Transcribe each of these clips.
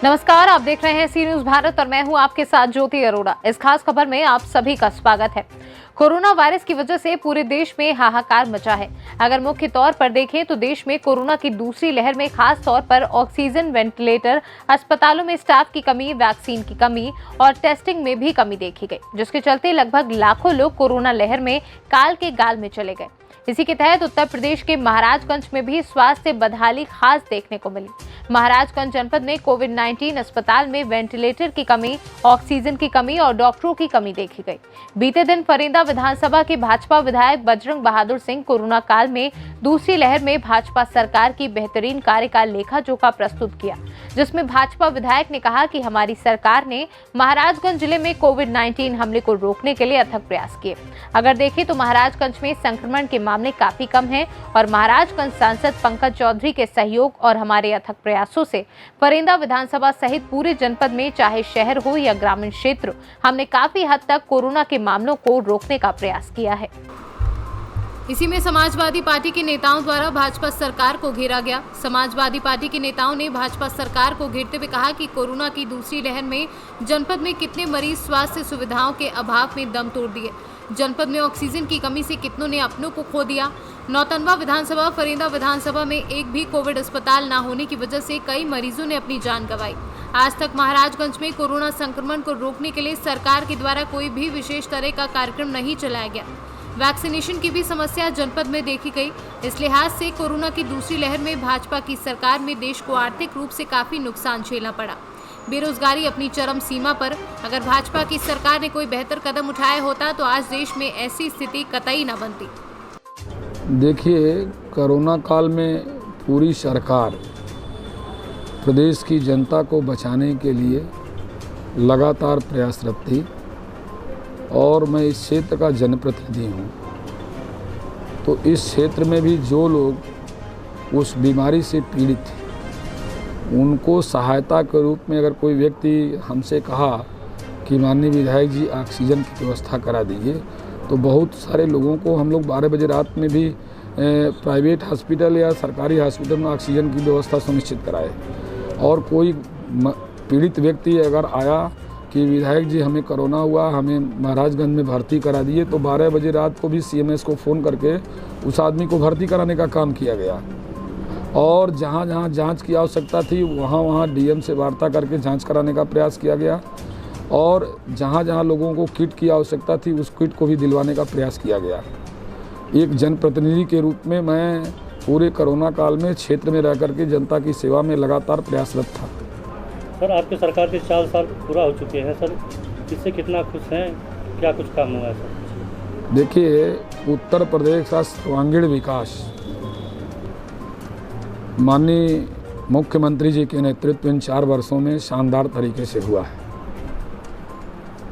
नमस्कार, आप देख रहे हैं सी न्यूज भारत और मैं हूं आपके साथ ज्योति अरोड़ा। इस खास खबर में आप सभी का स्वागत है। कोरोना वायरस की वजह से पूरे देश में हाहाकार मचा है। अगर मुख्य तौर पर देखें तो देश में कोरोना की दूसरी लहर में खास तौर पर ऑक्सीजन, वेंटिलेटर, अस्पतालों में स्टाफ की कमी, वैक्सीन की कमी और टेस्टिंग में भी कमी देखी गई, जिसके चलते लगभग लाखों लोग कोरोना लहर में काल के गाल में चले गए। इसी के तहत उत्तर प्रदेश के महाराजगंज में भी स्वास्थ्य बदहाली खास देखने को मिली। महाराजगंज जनपद में कोविड-19 अस्पताल में वेंटिलेटर की कमी, ऑक्सीजन की कमी और डॉक्टरों की कमी देखी गई। बीते दिन फरेंदा विधानसभा के भाजपा विधायक बजरंग बहादुर सिंह कोरोना काल में दूसरी लहर में भाजपा सरकार की बेहतरीन कार्य का लेखा जोखा प्रस्तुत किया, जिसमें भाजपा विधायक ने कहा कि हमारी सरकार ने महाराजगंज जिले में कोविड-19 हमले को रोकने के लिए अथक प्रयास किए। अगर देखें तो महाराजगंज में संक्रमण के मामले काफी कम हैं और महाराजगंज सांसद पंकज चौधरी के सहयोग और हमारे अथक प्रयासों से फरेंदा विधानसभा सहित पूरे जनपद में चाहे शहर हो या ग्रामीण क्षेत्र, हमने काफी हद तक कोरोना के मामलों को रोकने का प्रयास किया है। इसी में समाजवादी पार्टी के नेताओं द्वारा भाजपा सरकार को घेरा गया। समाजवादी पार्टी के नेताओं ने भाजपा सरकार को घेरते हुए कहा कि कोरोना की दूसरी लहर में जनपद में कितने मरीज स्वास्थ्य सुविधाओं के अभाव में दम तोड़ दिए। जनपद में ऑक्सीजन की कमी से कितनों ने अपनों को खो दिया। नौतनवा विधानसभा, फरेंदा विधानसभा में एक भी कोविड अस्पताल न होने की वजह से कई मरीजों ने अपनी जान गंवाई। आज तक महाराजगंज में कोरोना संक्रमण को रोकने के लिए सरकार के द्वारा कोई भी विशेष तरह का कार्यक्रम नहीं चलाया गया। वैक्सीनेशन की भी समस्या जनपद में देखी गई। इस लिहाज से कोरोना की दूसरी लहर में भाजपा की सरकार में देश को आर्थिक रूप से काफी नुकसान झेलना पड़ा। बेरोजगारी अपनी चरम सीमा पर। अगर भाजपा की सरकार ने कोई बेहतर कदम उठाया होता तो आज देश में ऐसी स्थिति कतई न बनती। देखिए, कोरोना काल में पूरी सरकार प्रदेश की जनता को बचाने के लिए लगातार प्रयासरत थी और मैं इस क्षेत्र का जनप्रतिनिधि हूँ, तो इस क्षेत्र में भी जो लोग उस बीमारी से पीड़ित थे उनको सहायता के रूप में अगर कोई व्यक्ति हमसे कहा कि माननीय विधायक जी ऑक्सीजन की व्यवस्था करा दीजिए, तो बहुत सारे लोगों को हम लोग 12 बजे रात में भी प्राइवेट हॉस्पिटल या सरकारी हॉस्पिटल में ऑक्सीजन की व्यवस्था सुनिश्चित कराए। और कोई पीड़ित व्यक्ति अगर आया कि विधायक जी हमें कोरोना हुआ, हमें महाराजगंज में भर्ती करा दिए, तो 12 बजे रात को भी CMS को फ़ोन करके उस आदमी को भर्ती कराने का काम किया गया। और जहाँ जहाँ जांच की आवश्यकता थी वहाँ DM से वार्ता करके जांच कराने का प्रयास किया गया और जहाँ जहाँ लोगों को किट की आवश्यकता थी उस किट को भी दिलवाने का प्रयास किया गया। एक जनप्रतिनिधि के रूप में मैं पूरे कोरोना काल में क्षेत्र में रह करके जनता की सेवा में लगातार प्रयासरत था। सर, आपकी सरकार के 4 साल पूरा हो चुके हैं सर, इससे कितना खुश हैं? क्या कुछ काम हुआ है सर? देखिए, उत्तर प्रदेश का सर्वांगीण विकास माननीय मुख्यमंत्री जी के नेतृत्व इन 4 वर्षों में शानदार तरीके से हुआ है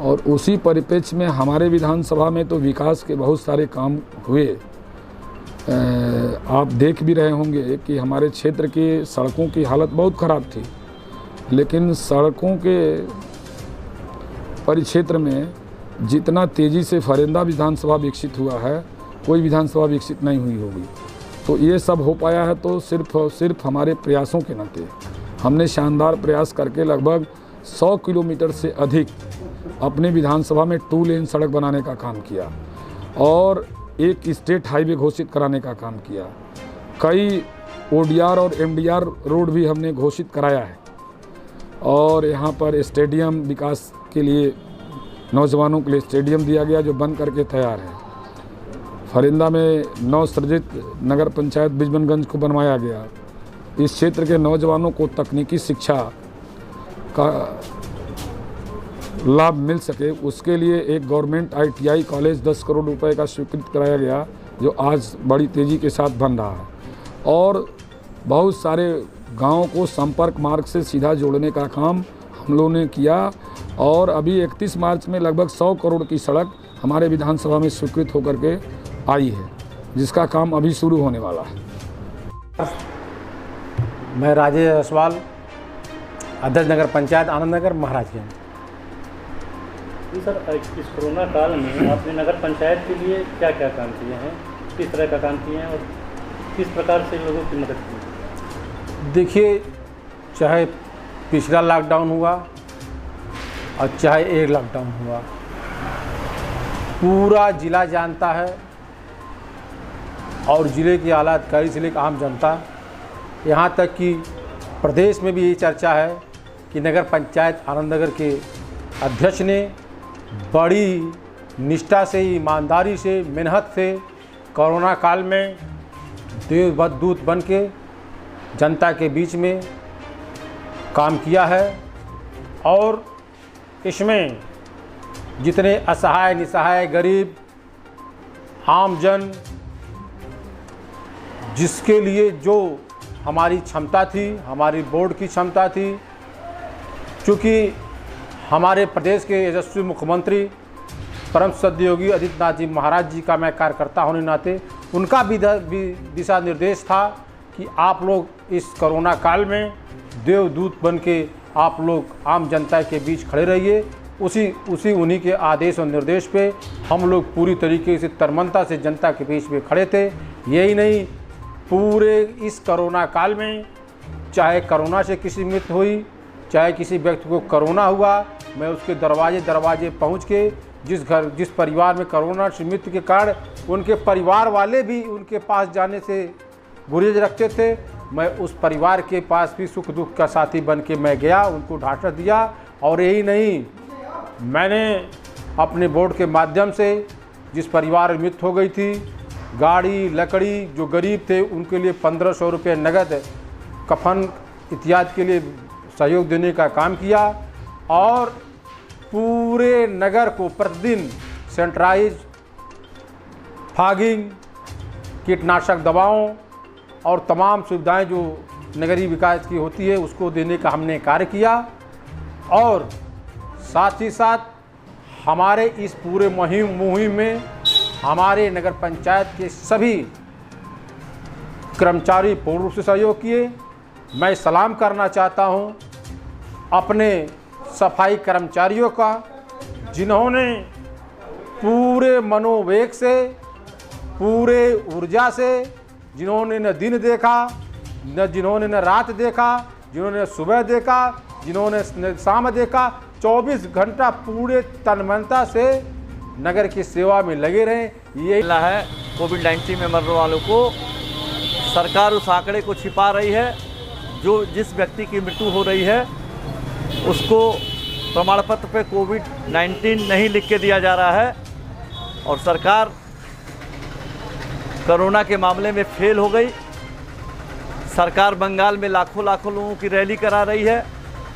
और उसी परिप्रेक्ष्य में हमारे विधानसभा में तो विकास के बहुत सारे काम हुए। आप देख भी रहे होंगे कि हमारे क्षेत्र की सड़कों की हालत बहुत ख़राब थी, लेकिन सड़कों के परिक्षेत्र में जितना तेज़ी से फरेंदा विधानसभा विकसित हुआ है, कोई विधानसभा विकसित नहीं हुई होगी। तो ये सब हो पाया है तो सिर्फ हमारे प्रयासों के नाते। हमने शानदार प्रयास करके लगभग 100 किलोमीटर से अधिक अपने विधानसभा में 2 लेन सड़क बनाने का काम किया और एक स्टेट हाईवे घोषित कराने का काम किया। कई ODR और MDR रोड भी हमने घोषित कराया है और यहाँ पर स्टेडियम विकास के लिए नौजवानों के लिए स्टेडियम दिया गया जो बन करके तैयार है। फरेंदा में नवसृजित नगर पंचायत बिजबनगंज को बनवाया गया। इस क्षेत्र के नौजवानों को तकनीकी शिक्षा का लाभ मिल सके उसके लिए एक गवर्नमेंट ITI कॉलेज 10 करोड़ रुपए का स्वीकृत कराया गया, जो आज बड़ी तेज़ी के साथ बन रहा है। और बहुत सारे गाँव को संपर्क मार्ग से सीधा जोड़ने का काम हम लोगों ने किया और अभी 31 मार्च में लगभग 100 करोड़ की सड़क हमारे विधानसभा में स्वीकृत होकर के आई है, जिसका काम अभी शुरू होने वाला है। मैं राजेश जायसवाल, अध्यक्ष नगर पंचायत आनंद नगर, महाराजगंज। सर, इस कोरोना काल में आपने नगर पंचायत के लिए क्या क्या काम किए हैं, किस तरह का काम किए हैं और किस प्रकार से लोगों की मदद की? देखिए, चाहे पिछला लॉकडाउन हुआ और चाहे एक लॉकडाउन हुआ, पूरा ज़िला जानता है और ज़िले की आलाधिकारी से लेकर आम जनता, यहाँ तक कि प्रदेश में भी यही चर्चा है कि नगर पंचायत आनंदनगर के अध्यक्ष ने बड़ी निष्ठा से, ईमानदारी से, मेहनत से कोरोना काल में देवदूत बन के जनता के बीच में काम किया है। और इसमें जितने असहाय, निसहाय, गरीब, आमजन, जिसके लिए जो हमारी क्षमता थी, हमारी बोर्ड की क्षमता थी, चूँकि हमारे प्रदेश के यशस्वी मुख्यमंत्री परम श्रद्धेय योगी आदित्यनाथ जी महाराज जी का मैं कार्यकर्ता होने नाते उनका भी दिशा निर्देश था कि आप लोग इस कोरोना काल में देवदूत बन के आप लोग आम जनता के बीच खड़े रहिए। उन्हीं के आदेश और निर्देश पे हम लोग पूरी तरीके से तन्मयता से जनता के बीच में खड़े थे। यही नहीं, पूरे इस कोरोना काल में चाहे कोरोना से किसी मृत्यु हुई, चाहे किसी व्यक्ति को कोरोना हुआ, मैं उसके दरवाजे पहुंच के जिस परिवार में कोरोना से मृत्यु के कारण उनके परिवार वाले भी उनके पास जाने से गुरेज रखते थे, मैं उस परिवार के पास भी सुख दुख का साथी बन के मैं गया, उनको ढांढस दिया। और यही नहीं, मैंने अपने बोर्ड के माध्यम से जिस परिवार में मृत्यु हो गई थी, गाड़ी, लकड़ी, जो गरीब थे उनके लिए 1500 रुपये नगद कफन इत्यादि के लिए सहयोग देने का काम किया। और पूरे नगर को प्रतिदिन सैनिटाइज, फॉगिंग, कीटनाशक दवाओं और तमाम सुविधाएं जो नगरीय विकास की होती है उसको देने का हमने कार्य किया। और साथ ही साथ हमारे इस पूरे मुहिम में हमारे नगर पंचायत के सभी कर्मचारी पूर्ण रूप से सहयोग किए। मैं सलाम करना चाहता हूं अपने सफाई कर्मचारियों का, जिन्होंने पूरे मनोवेग से, पूरे ऊर्जा से, जिन्होंने न दिन देखा, जिन्होंने न रात देखा, जिन्होंने सुबह देखा, जिन्होंने शाम देखा, 24 घंटा पूरे तन्मयता से नगर की सेवा में लगे रहे। ये है कोविड-19 में मरने वालों को सरकार उस आंकड़े को छिपा रही है। जो जिस व्यक्ति की मृत्यु हो रही है उसको प्रमाण पत्र पे कोविड-19 नहीं लिख के दिया जा रहा है। और सरकार कोरोना के मामले में फेल हो गई। सरकार बंगाल में लाखों लोगों की रैली करा रही है।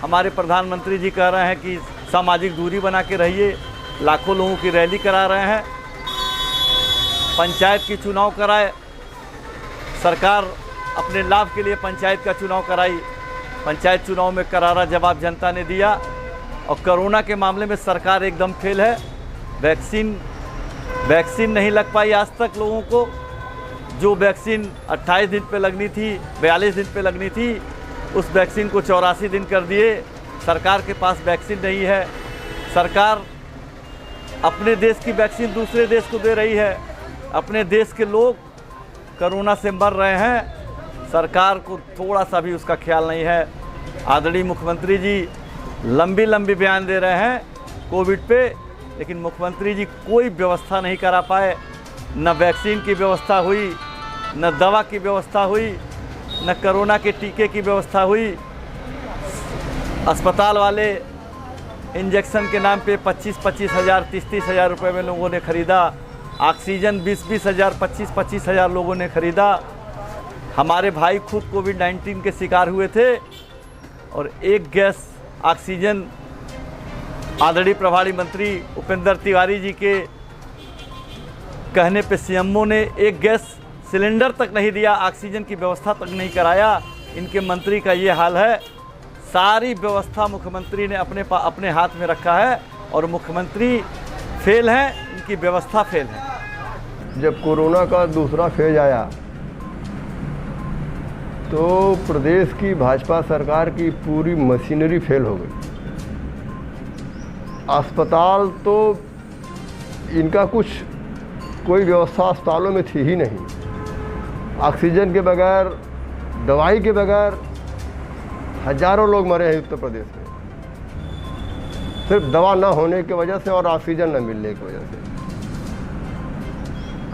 हमारे प्रधानमंत्री जी कह रहे हैं कि सामाजिक दूरी बना के रहिए, लाखों लोगों की रैली करा रहे हैं। पंचायत की चुनाव कराए, सरकार अपने लाभ के लिए पंचायत का चुनाव कराई, पंचायत चुनाव में करारा जवाब जनता ने दिया। और कोरोना के मामले में सरकार एकदम फेल है। वैक्सीन नहीं लग पाई आज तक लोगों को। जो वैक्सीन 28 दिन पे लगनी थी, 42 दिन पे लगनी थी, उस वैक्सीन को 84 दिन कर दिए। सरकार के पास वैक्सीन नहीं है। सरकार अपने देश की वैक्सीन दूसरे देश को दे रही है। अपने देश के लोग कोरोना से मर रहे हैं, सरकार को थोड़ा सा भी उसका ख्याल नहीं है। आदरणीय मुख्यमंत्री जी लंबी बयान दे रहे हैं कोविड पे, लेकिन मुख्यमंत्री जी कोई व्यवस्था नहीं करा पाए। न वैक्सीन की व्यवस्था हुई, न दवा की व्यवस्था हुई, न कोरोना के टीके की व्यवस्था हुई। अस्पताल वाले इंजेक्शन के नाम पे 25-25 हज़ार, 30-30 हज़ार रुपये में लोगों ने ख़रीदा। ऑक्सीजन 20-20 हज़ार, 25-25 हज़ार लोगों ने ख़रीदा। हमारे भाई खुद कोविड-19 के शिकार हुए थे और एक गैस ऑक्सीजन आदरणीय प्रभारी मंत्री उपेंद्र तिवारी जी के कहने पे सीएमओ ने एक गैस सिलेंडर तक नहीं दिया, ऑक्सीजन की व्यवस्था तक नहीं कराया। इनके मंत्री का ये हाल है। सारी व्यवस्था मुख्यमंत्री ने अपने हाथ में रखा है और मुख्यमंत्री फेल हैं, इनकी व्यवस्था फेल है। जब कोरोना का दूसरा फेज आया तो प्रदेश की भाजपा सरकार की पूरी मशीनरी फेल हो गई। अस्पताल तो इनका कोई व्यवस्था अस्पतालों में थी ही नहीं। ऑक्सीजन के बगैर, दवाई के बगैर हजारों लोग मरे हैं उत्तर प्रदेश में, सिर्फ दवा ना होने की वजह से और ऑक्सीजन न मिलने की वजह से।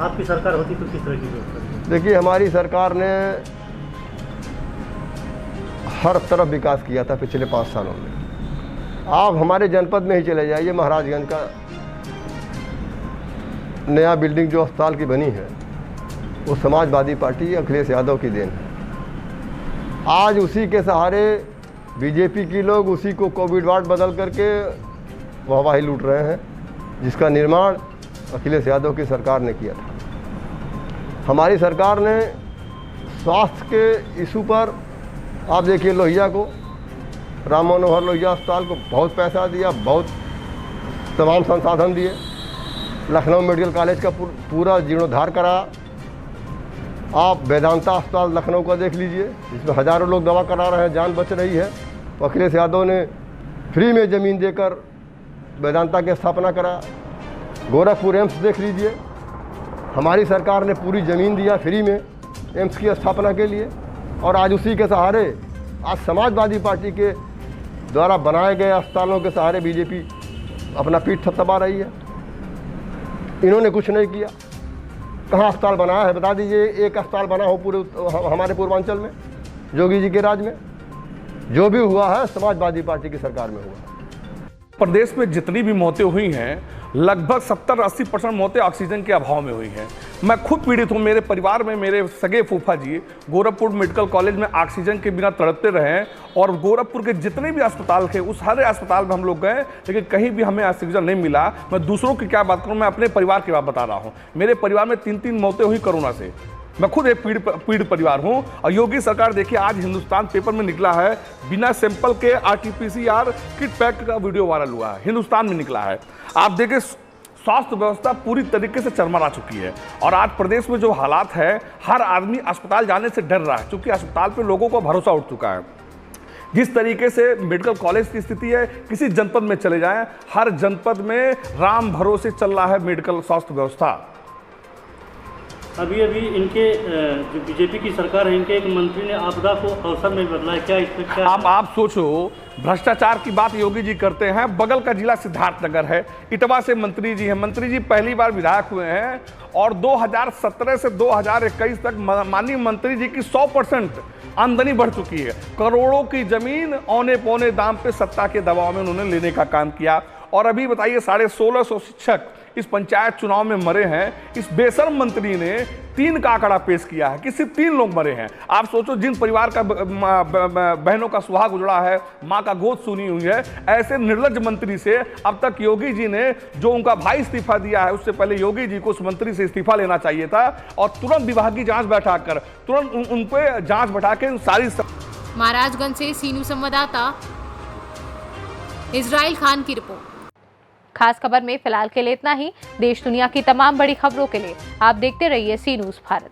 आपकी सरकार होती तो किस तरह की व्यवस्था? देखिए, हमारी सरकार ने हर तरफ विकास किया था पिछले 5 सालों में। आप हमारे जनपद में ही चले जाइए, महाराजगंज का नया बिल्डिंग जो अस्पताल की बनी है वो समाजवादी पार्टी अखिलेश यादव की देन है। आज उसी के सहारे बीजेपी की लोग उसी को कोविड वार्ड बदल करके वाहवाही लूट रहे हैं, जिसका निर्माण अखिलेश यादव की सरकार ने किया था। हमारी सरकार ने स्वास्थ्य के इशू पर, आप देखिए लोहिया को, राम मनोहर लोहिया अस्पताल को बहुत पैसा दिया, बहुत तमाम संसाधन दिए। लखनऊ मेडिकल कॉलेज का पूरा जीर्णोद्धार करा। आप वेदांता अस्पताल लखनऊ का देख लीजिए, जिसमें हज़ारों लोग दवा करा रहे हैं, जान बच रही है। तो अखिलेश यादव ने फ्री में ज़मीन देकर वेदांता की स्थापना करा। गोरखपुर एम्स देख लीजिए, हमारी सरकार ने पूरी ज़मीन दिया फ्री में एम्स की स्थापना के लिए। और आज उसी के सहारे, आज समाजवादी पार्टी के द्वारा बनाए गए अस्पतालों के सहारे बीजेपी अपना पीठ थपथपा रही है। इन्होंने कुछ नहीं किया। कहाँ अस्पताल बनाया है बता दीजिए, एक अस्पताल बना हो पूरे हमारे पूर्वांचल में, योगी जी के राज में? जो भी हुआ है समाजवादी पार्टी की सरकार में हुआ। प्रदेश में जितनी भी मौतें हुई हैं, लगभग 70-80% मौतें ऑक्सीजन के अभाव में हुई हैं। मैं खुद पीड़ित हूँ। मेरे परिवार में मेरे सगे फूफा जी गोरखपुर मेडिकल कॉलेज में ऑक्सीजन के बिना तड़पते रहे, और गोरखपुर के जितने भी अस्पताल थे उस हर अस्पताल में हम लोग गए, लेकिन कहीं भी हमें ऑक्सीजन नहीं मिला। मैं दूसरों की क्या बात करूँ, मैं अपने परिवार की बात बता रहा हूँ। मेरे परिवार में 3-3 मौतें हुई कोरोना से। मैं खुद एक पीड़ित परिवार हूँ। और योगी सरकार देखिए, आज हिंदुस्तान पेपर में निकला है, बिना सैंपल के RT-PCR किट पैक का वीडियो वायरल हुआ है, हिंदुस्तान में निकला है। आप देखिए, स्वास्थ्य व्यवस्था पूरी तरीके से चरमरा चुकी है। और आज प्रदेश में जो हालात है, हर आदमी अस्पताल जाने से डर रहा है, क्योंकि अस्पताल पे लोगों को भरोसा उठ चुका है। जिस तरीके से मेडिकल कॉलेज की स्थिति है, किसी जनपद में चले जाएं, हर जनपद में राम भरोसे चल रहा है मेडिकल स्वास्थ्य व्यवस्था। अभी इनके जो बीजेपी की सरकार है, इनके एक मंत्री ने आपदा को अवसर में बदला है, क्या इस पर क्या? आप सोचो, भ्रष्टाचार की बात योगी जी करते हैं। बगल का जिला सिद्धार्थनगर है, इटवा से मंत्री जी हैं। मंत्री जी पहली बार विधायक हुए हैं, और 2017 से 2021 तक माननीय मंत्री जी की 100% आमदनी बढ़ चुकी है। करोड़ों की जमीन औने पौने दाम पे सत्ता के दबाव में उन्होंने लेने का काम किया। और अभी बताइए, 1650 शिक्षक इस पंचायत चुनाव में मरे हैं। इस बेशर्म मंत्री ने 3 का आंकड़ा पेश किया है कि सिर्फ 3 लोग मरे हैं। आप सोचो, जिन परिवार का बहनों का सुहाग उजड़ा है, माँ का गोद सुनी हुई है, ऐसे निर्लज्ज मंत्री से अब तक योगी जी ने, जो उनका भाई इस्तीफा दिया है, उससे पहले योगी जी को उस मंत्री से इस्तीफा लेना चाहिए था, और तुरंत विभागीय जांच बैठाकर, तुरंत उन पे जांच बैठा के सारी। महाराजगंज से सीनू संवाददाता इजराइल खान की रिपोर्ट। खास खबर में फिलहाल के लिए इतना ही। देश दुनिया की तमाम बड़ी खबरों के लिए आप देखते रहिए सी न्यूज़ भारत।